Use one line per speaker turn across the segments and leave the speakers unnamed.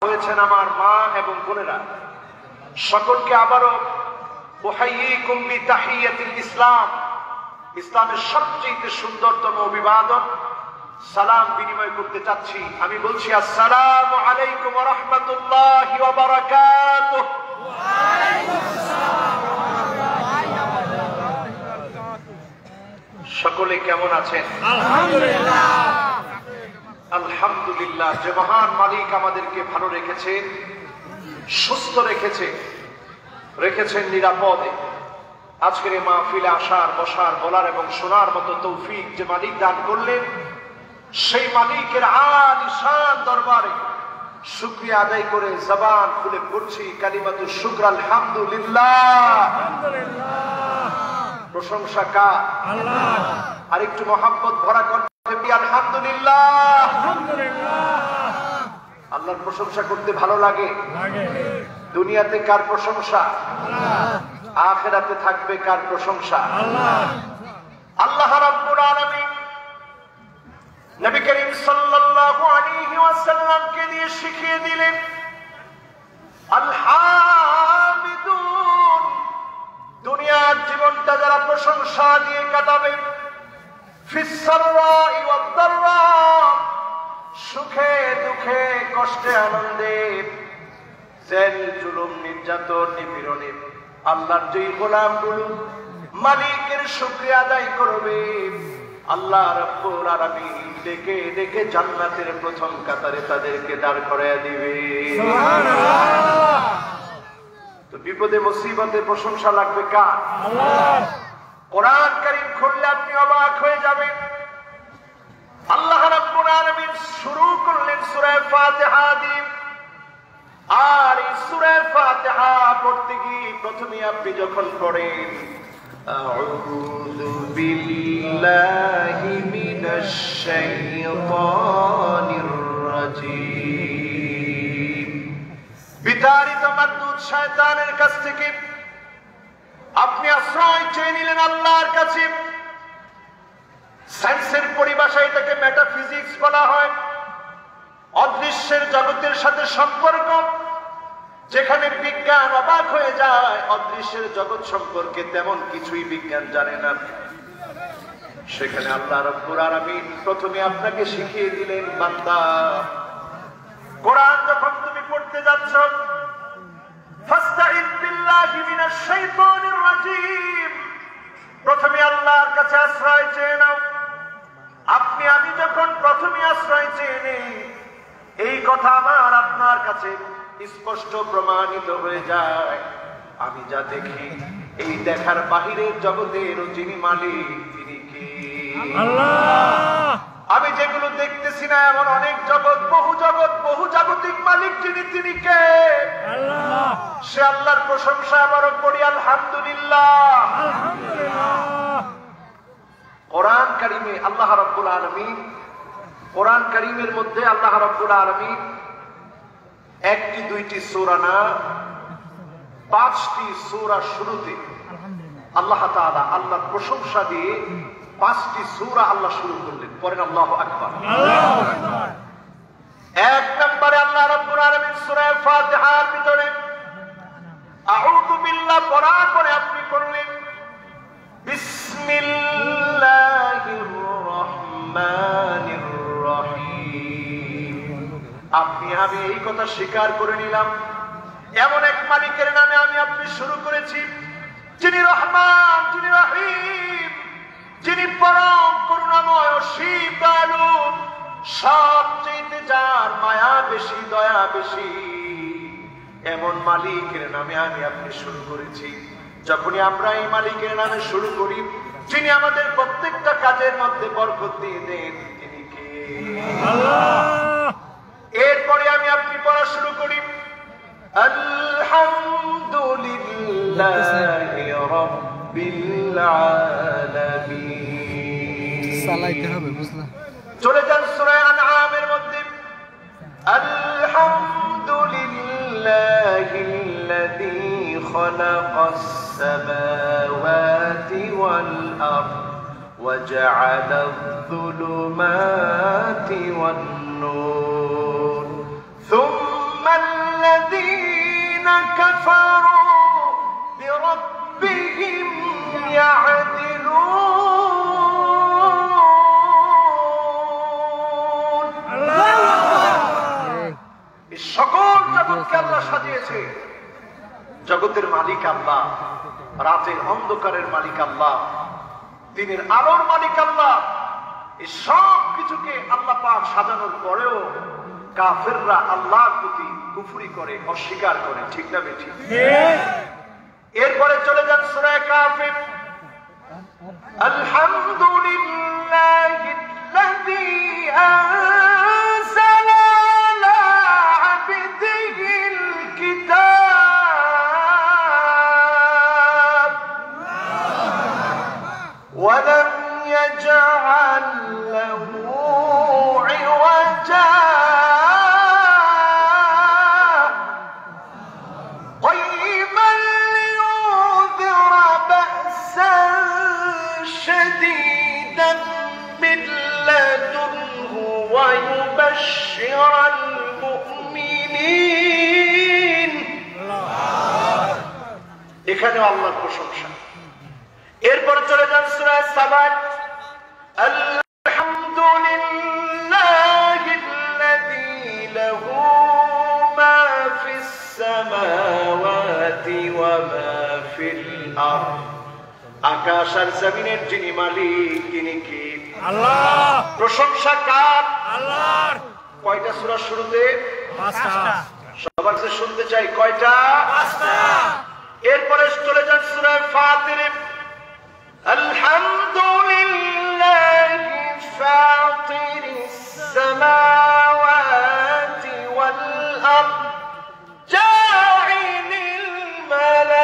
হয়েছেন আমার মা এবং বোনেরা, সকলকে আবারও উহাইয়িকুম বিতাহিয়াতিল ইসলাম, ইসলামের সবচেয়ে সুন্দরতম অভিবাদন সালাম বিনিময় করতে চাচ্ছি। আমি বলছি আসসালামু আলাইকুম ওয়া রাহমাতুল্লাহি ওয়া বারাকাতুহু। ওয়া আলাইকুম আসসালাম ওয়া রাহমাতুল্লাহি ওয়া বারাকাতুহু। সকলে কেমন আছেন? আলহামদুলিল্লাহ। আলহামদুলিল্লাহ, যে মহান মালিক আমাদেরকে ভালো রেখেছে, সুস্থ রেখেছেন নিরাপদে। আজকের এই মাহফিলে আসার, বসার, বলার এবং শোনার মতো তৌফিক যে মালিক দান করলেন, সেই মালিকের আলিশান দরবারে শুকরিয়া আদায় করে জবান খুলে পড়ছি কালিমাতু শুকর আলহামদুলিল্লাহ। প্রশংসা কার? আল্লাহ। আর একটু মহব্বত ভরা কণ্ঠে আলহামদুলিল্লাহ। আল্লাহর প্রশংসা করতে ভালো লাগে। দুনিয়াতে কার প্রশংসা? আখিরাতে থাকবে কার প্রশংসা? আল্লাহ রাব্বুল আলামিন নবী করিম সাল্লাল্লাহু আলাইহি ওয়াসাল্লামকে দিয়ে শিখিয়ে দিলেন আলহামিদুন। দুনিয়ার জীবনটা যারা প্রশংসা দিয়ে কাটাবে, ফিস সাররাই ওয়াদ দাররা, সুখে দুঃখে কষ্টে আনন্দে, জেল জুলুম নির্যাতন নিপীড়নে আল্লাহর যেই গোলামগুলো মালিকের শুকরিয়া আদায় করবে, আল্লাহ রাব্বুল আলামিন ডেকে ডেকে জান্নাতের প্রথম কাতারে তাদেরকে দাঁড় করায় দিবে। সুবহানাল্লাহ। তো বিপদে মুসিবতে প্রশংসা লাগবে কার? আল্লাহ। কোরআন কারীম খুললে আপনি অবাক হয়ে যাবেন। আল্লাহ রাব্বুল আলামিন শুরু করলেন সূরা ফাতিহা দিয়ে। আর এই সূরা ফাতিহা পড়তে গিয়ে প্রথমে আপনি যখন পড়েন আউযু বিল্লাহি মিনাশ শাইতানির রাজীম, বিতাড়িত মারদুদ শয়তানের কাছ থেকে আপনি আশ্রয় চেয়ে নিলেন আল্লাহর কাছে। সায়েন্সের পরিভাষায় এটাকে মেটাফিজিক্স বলা হয়। অদৃশ্যের জগতের সাথে সম্পর্ক, যেখানে বিজ্ঞান অবাক হয়ে যায়, অদৃশ্যের জগৎ সম্পর্কে তেমন কিছুই বিজ্ঞান জানে না। সেখানে আল্লাহ রাব্বুল আলামিন প্রথমে আপনাকে শিখিয়ে দিলেন, বান্দা কোরআন যখন তুমি পড়তে যাচ্ছ, ফাস্তাইয বিল্লাহি মিনাশ শাইতানির রাজীম, প্রথমে আল্লাহর কাছে আশ্রয় চেয়ে নাও। আপনি আমি যখন প্রথমে আশ্রয় চেয়ে নেই, এই কথা আমার আপনার কাছে স্পষ্ট প্রমাণিত হয়ে যায়। আমি যা দেখি, এই দেখার বাহিরের জগতের যিনি মালিক, তিনি কে? আল্লাহ। আমি যেগুলো দেখতেছি না এমন অনেক জগৎ, বহু জাগতিক মালিক যিনি, তিনি কে? আল্লাহ। সে আল্লাহর প্রশংসা আবারও করি আলহামদুলিল্লাহ। কোরআন কারীমে আল্লাহ রাব্বুল আলামিন, কোরআন কারীমের মধ্যে আল্লাহ রাব্বুল আলামিন একটি দুইটি সূরা না, 5টি সূরা শুরুতে আল্লাহ তাআলা আল্লাহর প্রশংসা দিয়ে 5টি সূরা আল্লাহ শুরু করলেন। পরেন আল্লাহু আকবার। আল্লাহু আকবার। এক নম্বরে আল্লাহ রাব্বুল আলামিন সূরা ফাতিহার ভিতরে আউযু বিল্লাহ পড়ার পরে আপনি পড়লেন বিসমিল্লাহির রহমানির রহিম। আপনি আমি এই কথা স্বীকার করে নিলাম, এমন এক মালিকের নামে আমি আপনি শুরু করেছি, যিনি রহমান, যিনি রহিম, যিনি পরম করুণাময়, অসীম দয়ালু, সবচেয়ে যার মায়া বেশি, দয়া বেশি, এমন মালিকের নামে আমি আপনি শুরু করেছি। যখনই আমরা এই মালিকের নামে শুরু করি, যিনি আমাদের প্রত্যেকটা কাজের মধ্যে বরকত দিয়ে দেন, তিনি কে? আল্লাহ। এরপরে আমি আপনি পড়া শুরু করি আলহামদুলিল্লাহি রাব্বিল আলামিন। সালাইতে হবে, বুঝলা? চলে যান সূরা আনআমের মধ্যে আলহামদুলিল্লাহিল্লাযী খালাকাস সামাওয়াতি ওয়াল আরদ ওয়া জা'আলায যুলুমাতি ওয়ান নূর সুম্মাল يعدلون সকল জগৎকে আল্লাহ সাজিয়েছে। জগতের মালিক আল্লাহ, রাতের অন্ধকারের মালিক আল্লাহ, দিনের আলোর মালিক আল্লাহ। এই সব কিছুকে আল্লাহ পাক সাজানোর পরেও কাফেররা আল্লাহর প্রতি কুফরি করে, অস্বীকার করে। ঠিক না বেঠিক? এরপরে চলে যান সূরা কাফির। আলহামদুলিল্লাহিল্লাযী আনজালা আলা আবদিহিল কিতাব ওয়া লাম ইয়াজআল লাহু ইওয়াজা ويبشر المؤمنين। এখানেও আল্লাহর প্রশংসা। এরপর চলে যান সূরা সাবা। আলহামদুলিল্লাহিল্লাযী লাহু মা ফিস সামাওয়াতি ওয়া মা ফিল আরদ। আকাশ আর জমিনের যিনি মালিক তিনি কি? আল্লাহ। প্রশংসা কার? আল্লাহর। কয়টা সূরা শুরুতে? 5টা। সবার কাছে শুনতে চাই কয়টা? 5টা। এরপরে চলে যান সূরা ফাতির। আলহামদুলিল্লাহি ফাতিরিস সামাওয়াতি ওয়াল আরদ জাইলিল মালাইকাতি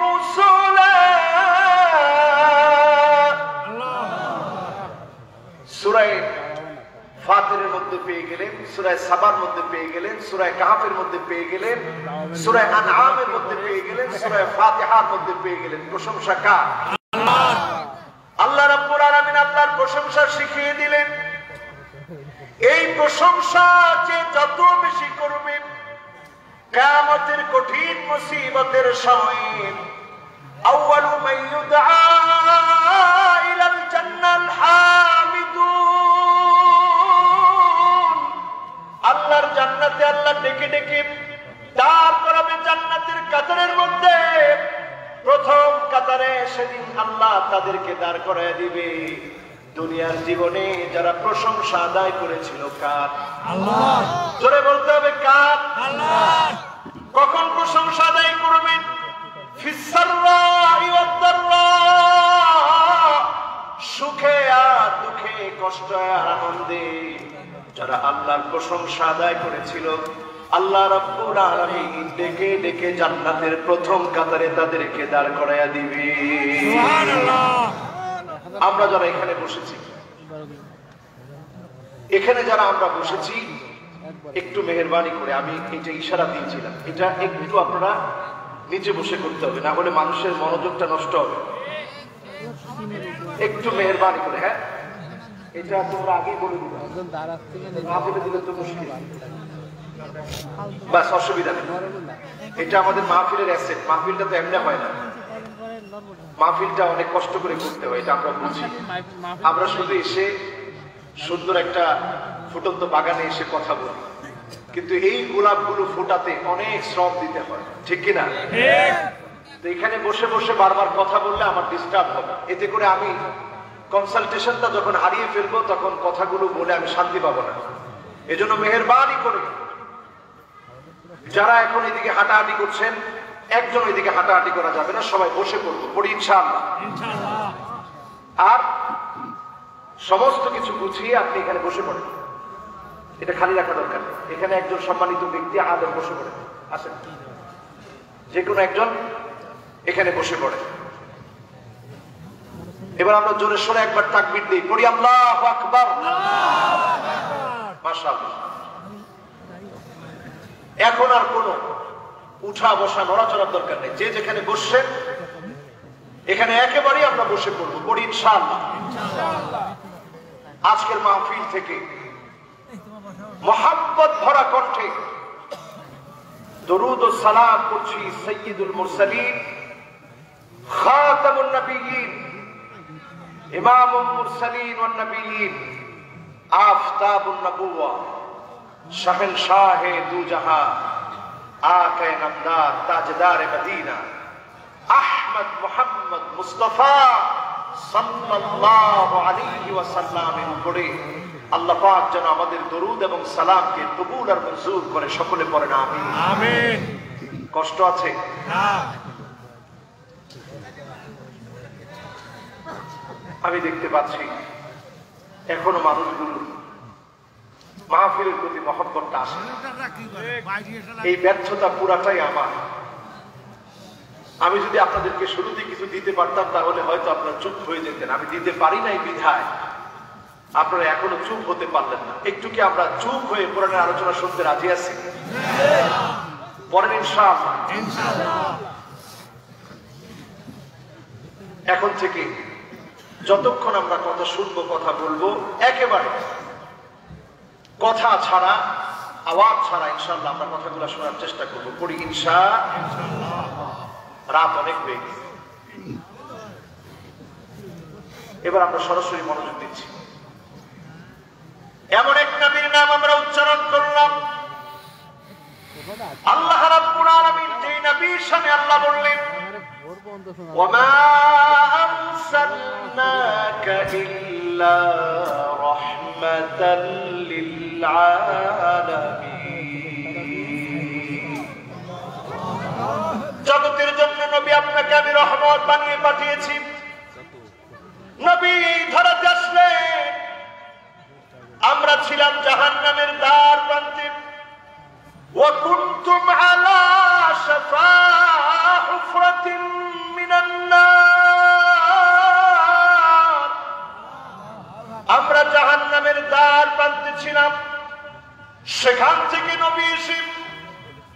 রুসুলা। সূরা ফাতিরের মধ্যে পেয়ে গেলেন, সূরা সাবার মধ্যে পেয়ে গেলেন, সূরা কাহফের মধ্যে পেয়ে গেলেন, সূরা আনআমের মধ্যে পেয়ে গেলেন, সূরা ফাতিহার মধ্যে পেয়ে গেলেন। প্রশংসা কার? আল্লাহর। আল্লাহ রাব্বুল আলামিন আল্লাহর প্রশংসা শিখিয়ে দিলেন। এই প্রশংসা যে যত বেশি করবে কিয়ামতের কঠিন মুসিবতের সময়ে আউয়ালু মান ইউদআ ইলাল জান্নাল হামিদুন। আল্লাহর জান্নাতে আল্লাহ ডেকে ডেকে দাঁড় করাবে জান্নাতের কাতারের মধ্যে। প্রথম কাতারে সেদিন আল্লাহ তাদেরকে দাঁড় করায় দিবে। দুনিয়ার জীবনে যারা প্রশংসা আদায় করেছিল কার? আল্লাহ। জোরে বলতে হবে কার? আল্লাহ। কখন প্রশংসা আদায় করবেন? ফিসসাররাই ওয়াদ-দাররা। সুখে আর দুঃখে, কষ্টে আর আনন্দে যারা আল্লাহর প্রশংসা আদায় করেছিল আল্লাহ রাব্বুল আলামিন ডেকে ডেকে জান্নাতের প্রথম কাতারে তাদেরকে দাঁড় করায়া দিবে। সুবহানাল্লাহ। আমরা যারা এখানে বসেছি, এখানে যারা আমরা বসেছি, একটু মেহেরবানি করে, আমি এটা ইশারা দিয়েছিলাম, এটা একটু আপনারা নিচে বসে করতে হবে, না হলে মানুষের মনোযোগটা নষ্ট হবে। একটু মেহেরবানি করে। হ্যাঁ, এটা তোমরা আগেই বলে দিবে, না বলে দিলে তো মুশকিল। বাস, অসুবিধা নেই। এটা আমাদের মাহফিলের অ্যাসেট। মাহফিলটা তো এমনি হয় না, মাহফিলটা অনেক কষ্ট করে করতে হয়, এটা আমরা বুঝি। আমরা শুধু এসে সুন্দর একটা ফুটন্ত বাগানে এসে কথা বলি, কিন্তু এই গোলাপগুলো ফোটাতে অনেক শ্রম দিতে হয়, ঠিক কিনা? তো এখানে বসে বসে বারবার কথা বললে আমার ডিস্টার্ব হবে। এতে করে আমি কনসালটেশনটা যখন হারিয়ে ফেলবো তখন কথাগুলো বলে আমি শান্তি পাবো না। এজন্য মেহেরবানি করে যারা এখন এদিকে হাঁটাহাঁটি করছেন, একজন এদিকে হাঁটাহাঁটি করা যাবে না, সবাই বসে পড়বো, পড়ি ইনশাআল্লাহ। আর সমস্ত কিছু গুছিয়ে আপনি এখানে বসে পড়েন, এটা খালি রাখা দরকার। এখানে একজন সম্মানিত ব্যক্তি আদর বসে পড়ে, আসেন, যে কোনো একজন এখানে বসে পড়ে। এবার আমরা জোরে সোরে একবার তাকবীর দিই, পড়ি আল্লাহু আকবার। মাশাআল্লাহ। এখন আর কোনো উঠা বসা নড়াচড়ার দরকার নেই, যে যেখানে বসছেন এখানে একেবারেই আমরা বসে পড়বো, পড়ি ইনশাআল্লাহ। আজকের মাহফিল থেকে মোহাম্মত ভরা কণ্ঠে দরুদ ও সালাম করছি সাইয়্যিদুল মুরসালিন খাতামুন নবিয়্যিন, ইমামুল মুরসালিন ওয়ান নবিয়্যিন, আফতাবুন নবুওয়া, শাহেনশাহে দু জাহান, আকায়ে নামদার, তাজদারে মদিনা, আহমদ মুহাম্মদ মুস্তাফা সাল্লাল্লাহু আলাইহি ওয়াসাল্লামের উপরে আল্লাহ পাক যেন আমাদের দরুদ এবং সালামকে কবুল আর মঞ্জুর করে। সকলে পড়েন আমিন।
আমিন।
কষ্ট আছে
না,
আমি দেখতে পাচ্ছি এখনো মানুষগুলো মাহফিলের প্রতি মহব্বতটা আসে। এই ব্যর্থতা পুরাটাই আমার। আমি যদি আপনাদেরকে শুরুতে কিছু দিতে পারতাম তাহলে হয়তো আপনারা চুপ হয়ে যেতেন। আমি দিতে পারি নাই বিধায় আপনারা এখনো চুপ হতে পারলেন না। একটু কি আমরা চুপ হয়ে কোরআনের আলোচনা শুনতে রাজি আছি? পরের ইনশাআল্লাহ। এখন থেকে যতক্ষণ আমরা কথা শুনবো, কথা বলবো, একেবারে কথা ছাড়া, আওয়াজ ছাড়া ইনশাআল্লাহ আমরা কথাগুলো শোনার চেষ্টা করবো। পড়ি ইনশাআল্লাহ। রাত অনেক হয়ে গেছে, এবার আমরা সরাসরি মনোযোগ দিচ্ছি। এমন এক নবীর নাম আমরা উচ্চারণ করলাম। আল্লাহ রাব্বুল আলামিন যেই নবীর সামনে আল্লাহ বললেন, ওয়ামা আরসালনাকা ইল্লা রাহমাতাল লিল আলামিন। জগতের জন্য নবী আপনাকে আমি রহমত বানিয়ে পাঠিয়েছি। নবী ধরাতে আসলেন, আমরা ছিলাম জাহান্নামের দ্বার প্রান্তে। وكنتم على شفا حفرة من النار, আমরা জাহান্নামের দ্বার প্রান্তে ছিলাম। সেখান থেকে নবী এসে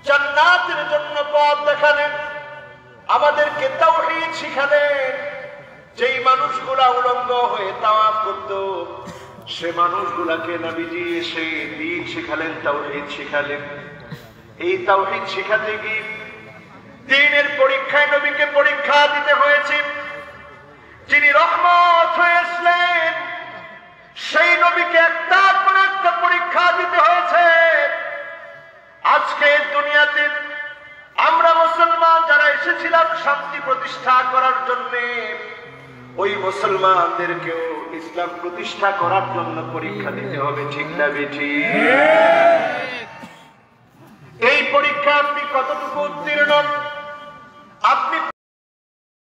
জান্নাতের জন্য পথ দেখালেন, আমাদেরকে তাওহীদ শিখালেন। যেই মানুষগুলা উলঙ্গ হয়ে তাওয়াফ করত, সে মানুষগুলাকে নবীজি এসে দ্বীন শিখালেন, তাওহীদ শিখালেন। এই তাওহীদ শিখাতে গিয়ে দ্বীনের পরীক্ষায় নবীকে পরীক্ষা দিতে হয়েছে। যিনি রহমত হয়ে আসলেন, সেই নবীকে একটার পর একটা পরীক্ষা দিতে হয়েছে। আজকে দুনিয়াতে আমরা মুসলমান যারা এসেছিলাম শান্তি প্রতিষ্ঠা করার জন্য, ওই মুসলমানদেরকেও ইসলাম প্রতিষ্ঠা করার জন্য পরীক্ষা দিতে হবে। ঠিক না বেঠিক?